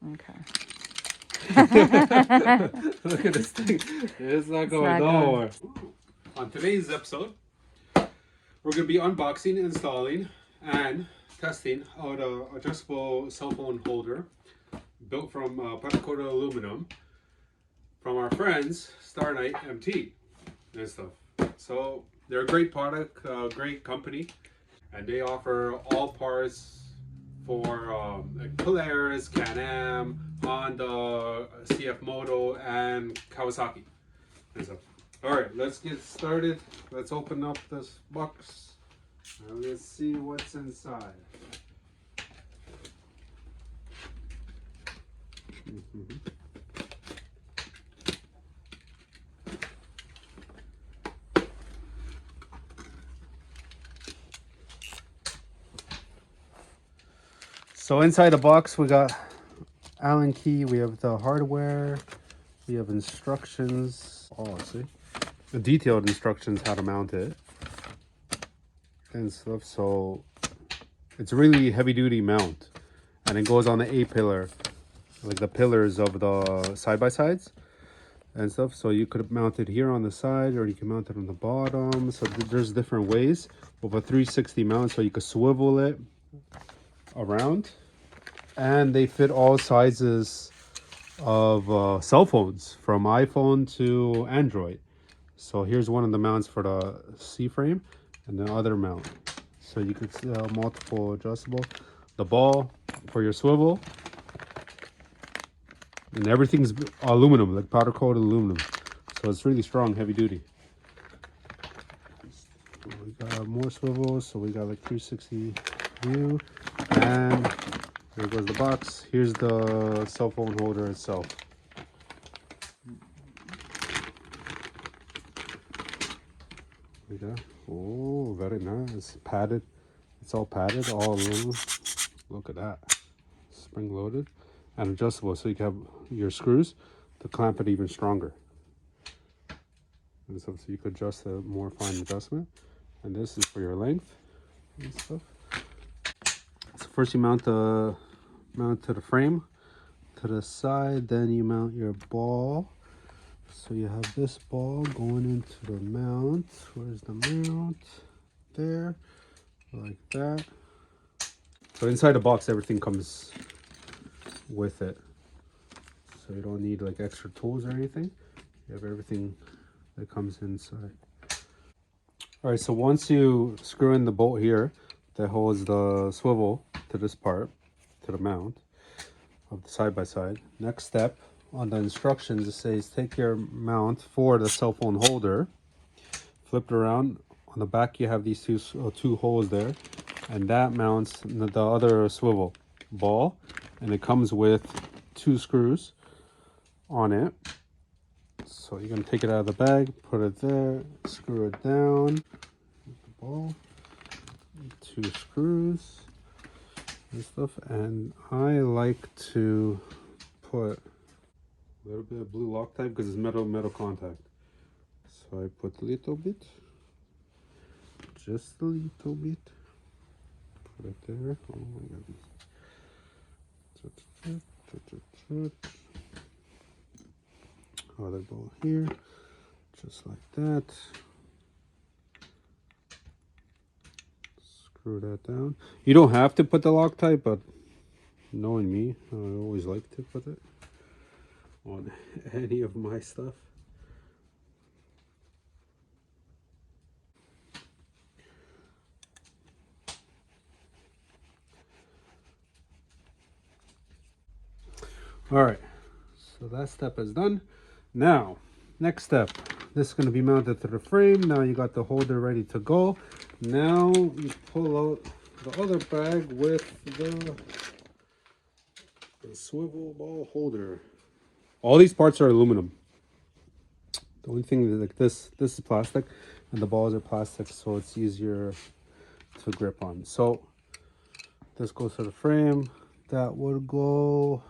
Okay. Look at this thing. It's not going nowhere. On today's episode, we're going to be unboxing, installing, and testing out a adjustable cell phone holder built from powder-coated aluminum from our friends StarKnight MT and stuff. So they're a great product, great company, and they offer all parts for like Polaris, Can-Am, Honda, CF Moto, and Kawasaki and stuff. All right, let's get started. Let's open up this box and let's see what's inside. So inside the box we got Allen key, we have the hardware, we have instructions. Oh, see, the detailed instructions how to mount it and stuff. So it's a really heavy duty mount, and it goes on the A pillar, like the pillars of the side-by-sides and stuff. So you could mount it here on the side, or you can mount it on the bottom. So there's different ways of a 360 mount, so you could swivel it around, and they fit all sizes of cell phones from iPhone to Android. So here's one of the mounts for the C frame and the other mount. So you could see multiple adjustable. The ball for your swivel, and everything's aluminum, like powder coated aluminum. So it's really strong, heavy duty. We got more swivels, so we got like 360 view, and there goes the box. Here's the cell phone holder itself. We got, oh, very nice. Padded. It's all padded, all aluminum. Look at that. Spring loaded and adjustable, so you can have your screws to clamp it even stronger. And so you could adjust a more fine adjustment. And this is for your length and stuff. So first you mount to the frame to the side, then you mount your ball. So you have this ball going into the mount. Where's the mount? There, like that. So inside the box, everything comes with it. So you don't need like extra tools or anything. You have everything that comes inside. All right, so once you screw in the bolt here that holds the swivel to this part, to the mount of the side-by-side, next step on the instructions, it says take your mount for the cell phone holder, flip it around. On the back you have these two holes there, and that mounts the other swivel ball, and it comes with 2 screws on it. So you're going to take it out of the bag, put it there, screw it down, the ball, 2 screws and stuff. And I like to put a little bit of blue Loctite because it's metal contact. So I put a little bit, just a little bit, put it there. Oh my goodness. Other ball here, just like that. Screw that down. You don't have to put the Loctite, but knowing me, I always like to put it on any of my stuff. All right, so that step is done. Now, next step, this is going to be mounted to the frame. Now you got the holder ready to go. Now you pull out the other bag with the swivel ball holder. All these parts are aluminum. The only thing is like this is plastic, and the balls are plastic, so it's easier to grip on. So this goes to the frame. That would go,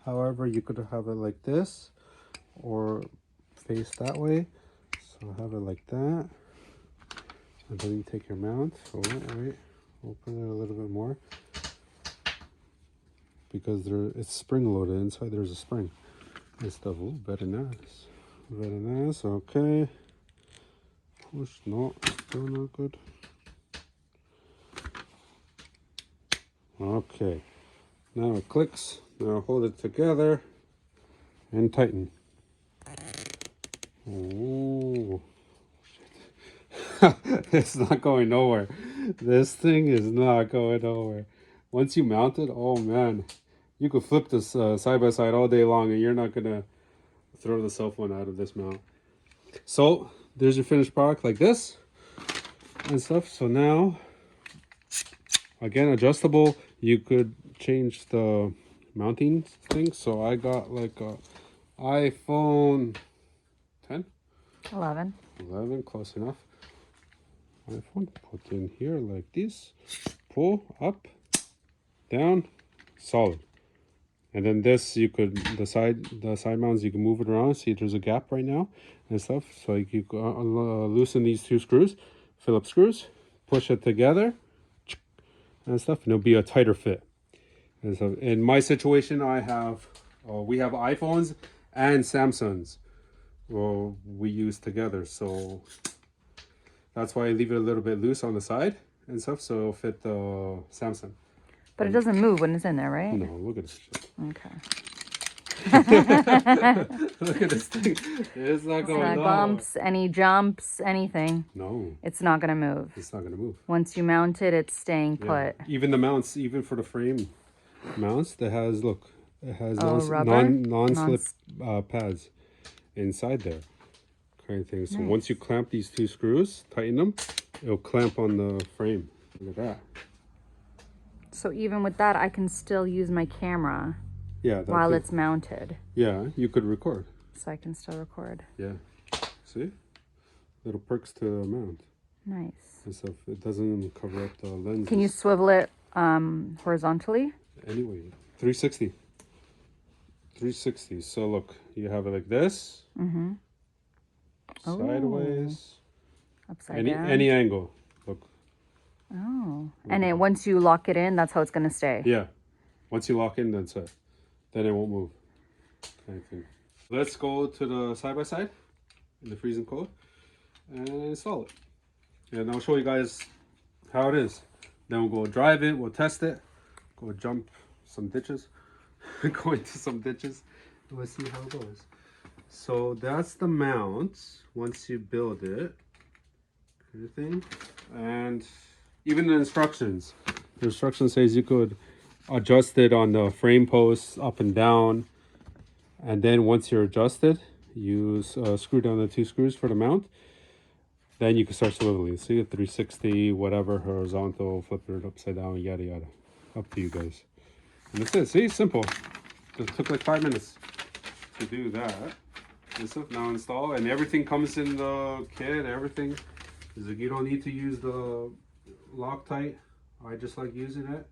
however, you could have it like this or face that way. So have it like that, and then you take your mount. Oh wait, open it a little bit more. because it's spring loaded. Inside there's a spring and stuff. Oh, very nice. Very nice. Okay. Push. No, still not good. Okay. Now it clicks. Now hold it together and tighten. Oh. It's not going nowhere. This thing is not going nowhere. Once you mount it, oh man, you could flip this side by side all day long and you're not gonna throw the cell phone out of this mount. So there's your finished product like this and stuff. So now, again, adjustable. You could change the mounting thing. So I got like a iPhone 10? 11, close enough. iPhone, put in here like this, pull up, down, solid. And then this, you could, the side mounts, you can move it around. See, there's a gap right now and stuff. So you can loosen these two screws, Phillips screws, push it together and stuff, and it'll be a tighter fit. And so in my situation, I have, we have iPhones and Samsungs. Well, we use together, so that's why I leave it a little bit loose on the side and stuff, so it'll fit the Samsung. But it doesn't move when it's in there, right? No, look at this shit. Okay. Look at this thing. It's not going Any bumps, any jumps, anything. No. It's not going to move. It's not going to move. Once you mount it, it's staying put. Even the mounts, even for the frame mounts, that has, look, it has rubber? non-slip pads inside there. Kind of thing. So once you clamp these two screws, tighten them, it'll clamp on the frame. Look at that. So even with that, I can still use my camera while it's mounted. Yeah, you could record. So I can still record. Yeah. See? Little perks to mount. Nice. And stuff. It doesn't cover up the lenses. Can you swivel it horizontally? Anyway, 360. 360. So look, you have it like this. Mm-hmm. Sideways. Upside down. Any angle. Look. Oh. And then once you lock it in, that's how it's going to stay. Yeah. Once you lock in, that's it. Then it won't move. Kind of thing. Let's go to the side-by-side in the freezing cold and install it. And I'll show you guys how it is. Then we'll go drive it, we'll test it, go jump some ditches, go into some ditches, and we'll see how it goes. So that's the mount once you build it, kind of thing. And even the instructions. The instruction says you could adjust it on the frame posts up and down. And then once you're adjusted, you screw down the two screws for the mount. Then you can start swiveling. See, 360, whatever, horizontal, flip it upside down, yada yada. Up to you guys. And that's it. See, simple. It took like 5 minutes to do that. This is now install, and everything comes in the kit. Everything is like, you don't need to use the Loctite. I just like using it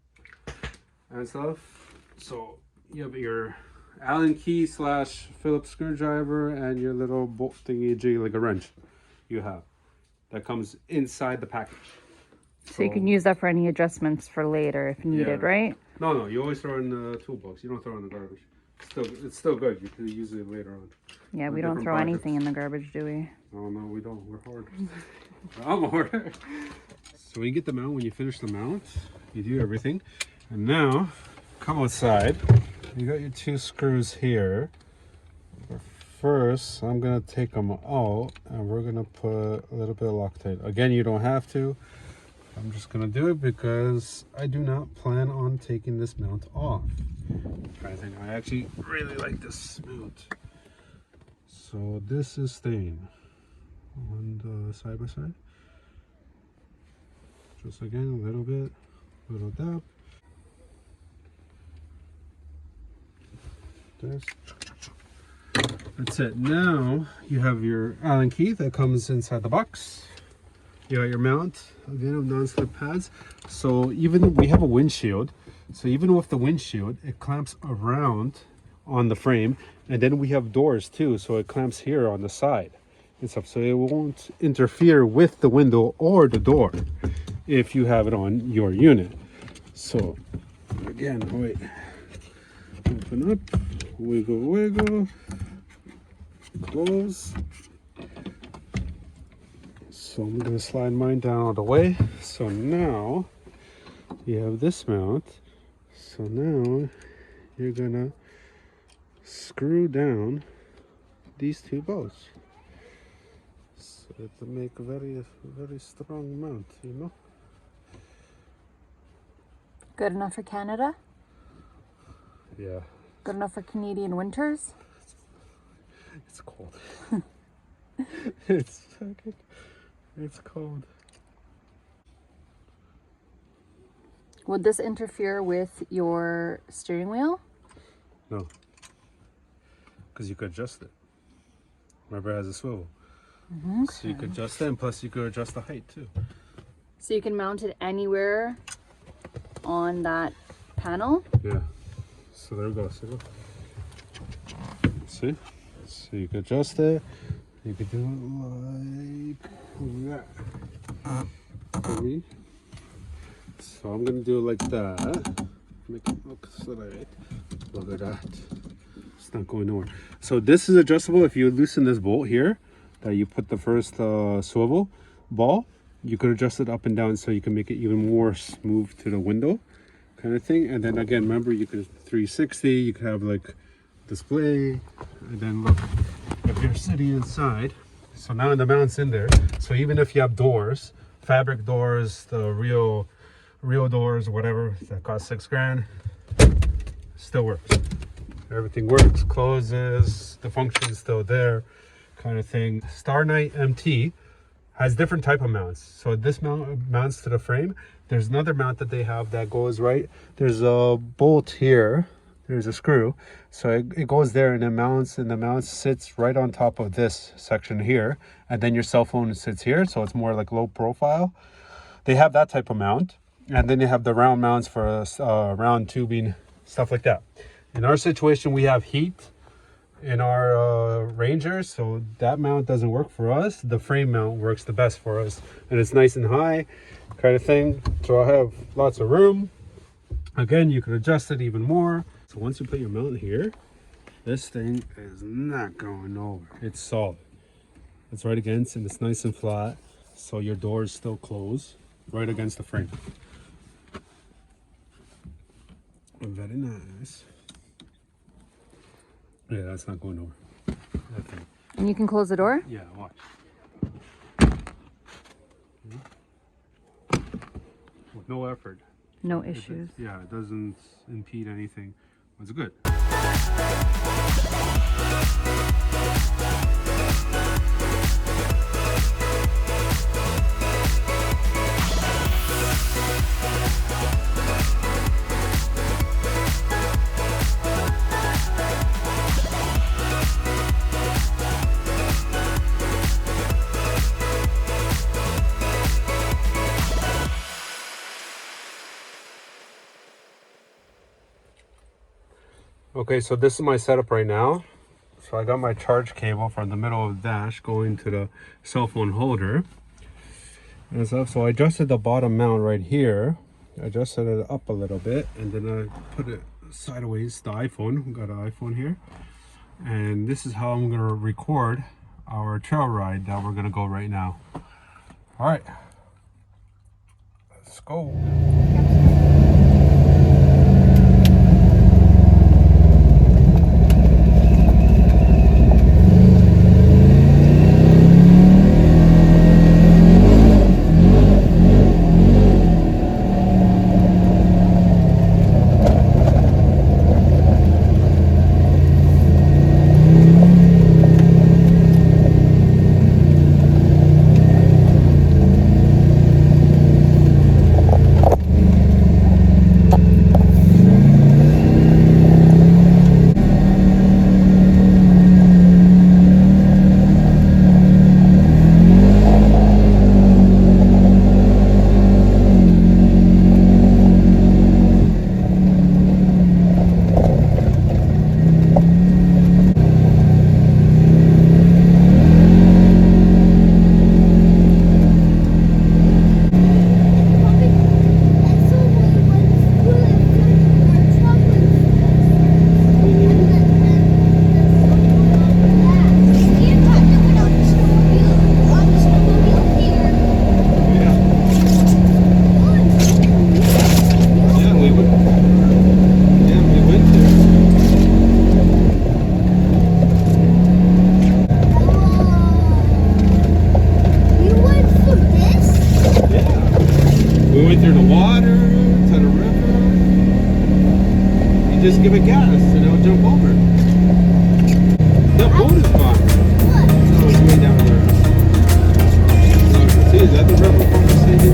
and stuff. So you have your Allen key / Phillips screwdriver and your little bolt thingy jig, like a wrench you have that comes inside the package. So you can use that for any adjustments for later if needed, right? No, you always throw it in the toolbox. You don't throw it in the garbage. It's still good. You can use it later on. Yeah, we don't throw anything in the garbage, do we? Oh, no, we don't. We're hard. I'm hard. So when you get the mount, when you finish the mount, you do everything. And now, come outside. You got your two screws here. But first, I'm going to take them out, and we're going to put a little bit of Loctite. Again, you don't have to. I'm just going to do it because I do not plan on taking this mount off. I actually really like this mount. So this is staying on the side-by-side. Just again, a little bit, little dab. This. That's it. Now you have your Allen key that comes inside the box. You got your mount, again, of non-slip pads. So even we have a windshield. So even with the windshield, it clamps around on the frame. And then we have doors too. So it clamps here on the side and stuff. So it won't interfere with the window or the door if you have it on your unit. So again, wait. Open up, wiggle, wiggle, close. So I'm gonna slide mine down all the way. So now you have this mount. So now you're gonna screw down these two bolts. So to make a very strong mount, you know. Good enough for Canada? Yeah. Good enough for Canadian winters? It's cold. It's cold. Would this interfere with your steering wheel? No. Because you could adjust it. Remember, it has a swivel. Okay. So you could adjust it, and plus you could adjust the height too. So you can mount it anywhere on that panel? Yeah. So there we go. See? So you could adjust it. You could do it like that. So I'm gonna do it like that. Make it look straight. Look at that. It's not going nowhere. So this is adjustable. If you loosen this bolt here, that you put the first swivel ball, you could adjust it up and down so you can make it even more smooth to the window kind of thing. And then again, remember, you could 360, you could have like display, and then look, if you're sitting inside, so now the mount's in there. So even if you have doors, fabric doors, the real doors, whatever, that cost $6,000, still works. Everything works, closes, the function's still there kind of thing. StarKnight MT has different type of mounts. So this mount mounts to the frame. There's another mount that they have that goes right. There's a bolt here. There's a screw. So it goes there and it mounts, and the mount sits right on top of this section here. And then your cell phone sits here. So it's more like low profile. They have that type of mount. And then you have the round mounts for round tubing, stuff like that. In our situation, we have heat in our Ranger, so that mount doesn't work for us. The frame mount works the best for us, and it's nice and high kind of thing. So I have lots of room. Again, you can adjust it even more. So once you put your mount here, this thing is not going over. It's solid. It's right against, and it's nice and flat, so your doors still close right against the frame. Very nice. Yeah, that's not going over. Okay. And you can close the door? Yeah, watch. With no effort. No issues. Yeah, it doesn't impede anything. It's good. Okay, so this is my setup right now. So I got my charge cable from the middle of the dash going to the cell phone holder and stuff. So I adjusted the bottom mount right here. I adjusted it up a little bit, and then I put it sideways, the iPhone. We got an iPhone here. And this is how I'm gonna record our trail ride that we're gonna go right now. All right, let's go. give it gas and it'll jump over. The boat is gone. No, it's way down there. See, is that the river from the city?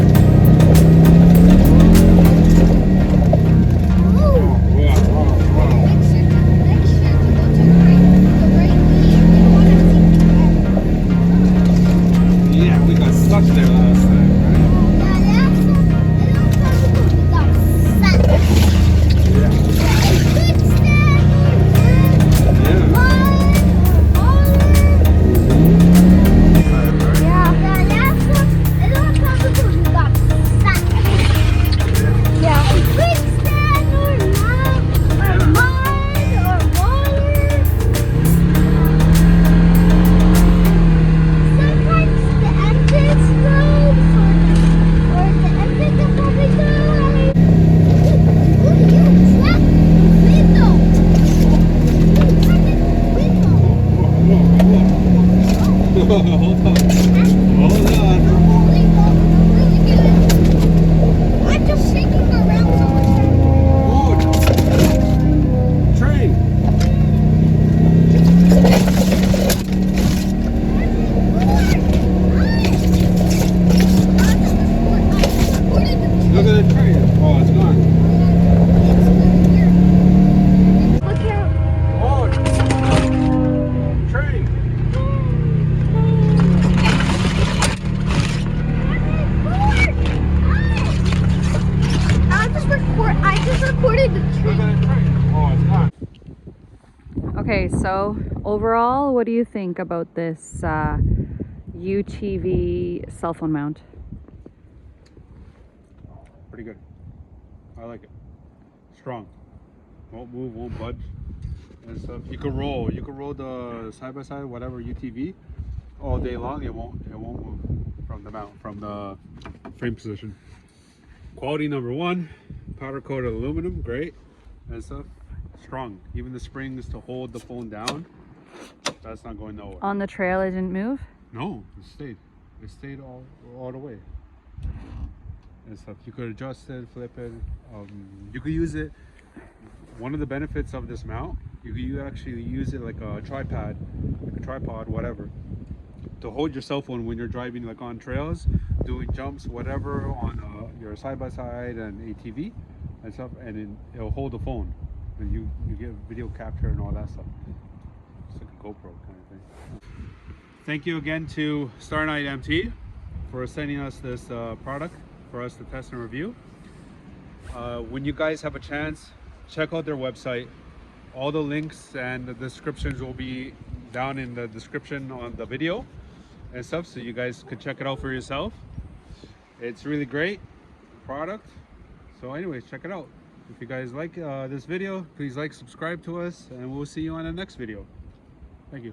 Okay, so overall, what do you think about this UTV cell phone mount? Pretty good. I like it. Strong. Won't move, won't budge and stuff. You can roll the side by side, whatever UTV, all day long. It won't move from the mount, from the frame position. Quality number one. Powder coated aluminum, great and stuff. Strong. Even the springs to hold the phone down, that's not going nowhere. On the trail it didn't move? No, it stayed all the way and stuff. You could adjust it, flip it, you could use it. One of the benefits of this mount, you actually use it like a tripod, whatever, to hold your cell phone when you're driving, like on trails, doing jumps, whatever, on your side-by-side and ATV and stuff, and then it'll hold the phone and you get video capture and all that stuff. It's like a GoPro kind of thing. Thank you again to StarKnight MT for sending us this product for us to test and review. When you guys have a chance, check out their website. All the links and the descriptions will be down in the description on the video and stuff, so you guys could check it out for yourself. It's really great product. So anyways, check it out. If you guys like this video, please like, subscribe to us, and we'll see you on the next video. Thank you.